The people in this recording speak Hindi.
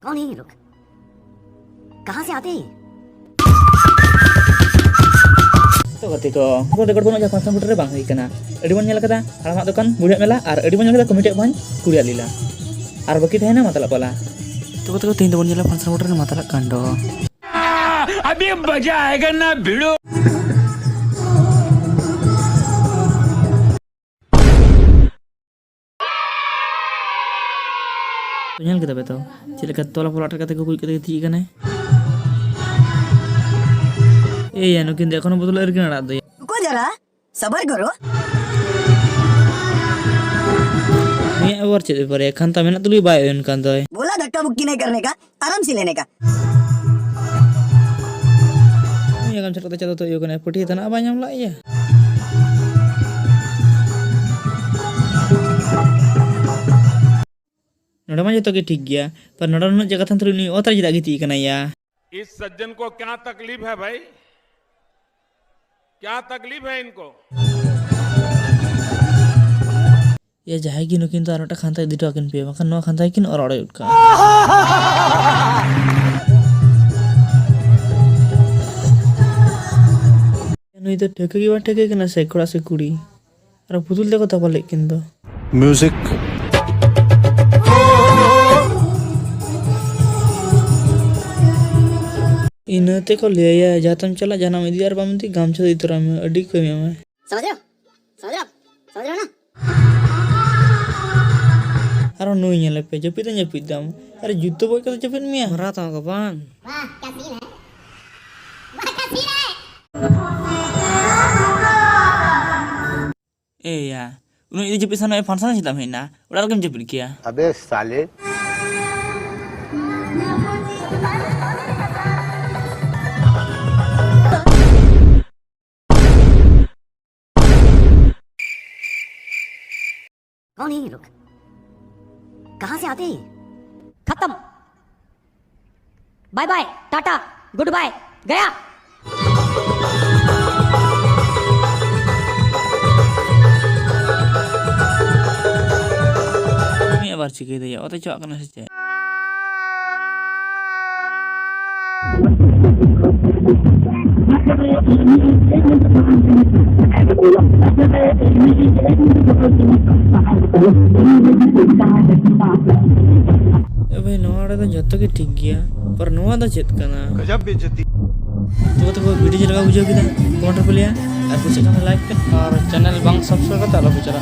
कौन है ये लोग? कहाँ से आते हैं? तो गति को रेकॉर्ड बनो जा कंप्यूटर रे बांग हुई कना अडी बन नेल कदा हड़मा दुकान बुढ़िया मेला और अडी बन नेल कदा कमिटी बन कुड़िया लीला और बाकी तहना मतला पला तो गति को तीन बन नेला फंक्शन मोटर रे मतला कांडो अभी मजा आएगा ना भिड़ो तो नेल कदा बेतो चिलका तोला पोलाटर कते को कुल कते ती कने ए यानो किन देखो न बदल एरकिन अड़ा दे रुको जरा, सबर करो। मैं और चेदे पर एखान ता मेना तुली बाय उन कान दय बोला धक्का मुक्की नहीं करने का, आराम से लेने का। मैं काम चलता चलता तो यो कने पटी तना बा नाम ला या नोडा मा जतो के ठीक गया पर नोडा न जगह थन तुली ओतर जिदा गिती कना या इस सज्जन को क्या तकलीफ है भाई क्या तकलीफ है इनको ये जाहे कि नुकिन तो आरोटा खानता दिटो अकिन पे मखन नो खानता किन और अड़े उठका नुई तो ठेके की बात ठेके कना से कोड़ा से कुड़ी और पुतुल देखो तब लेकिन तो म्यूजिक इनते को ले या जातम चला जाना में दियार बामती गामछा दी तोरा में अडी को में समझ रहे हो? समझ रहे हो? समझ रहे हो ना? अरे नुई नेले पे जपित दाम अरे जुत्तो बोय का जपित मिया रात का बांग वाह, क्या सीन है? वाह, क्या सीन है? ए या उन इदि जपित sana फंक्शन चिता मेना उड़ा केम जपित किया अबे साले कौन है ये लोग? कहाँ से आते हैं? खत्म। Bye bye, tata, good, गया। मैं बार चिके दे या ओते चवा कना से भाई नोड़ा तो जत्तो के ठीक गया पर नोआ दा चेत कना गजब बेइज्जती तो वीडियो जलगा बुझो किदा कमेंट पे लिया और कुछ कना लाइक पे और चैनल बांग सब्सक्राइब कर तालो बिचारा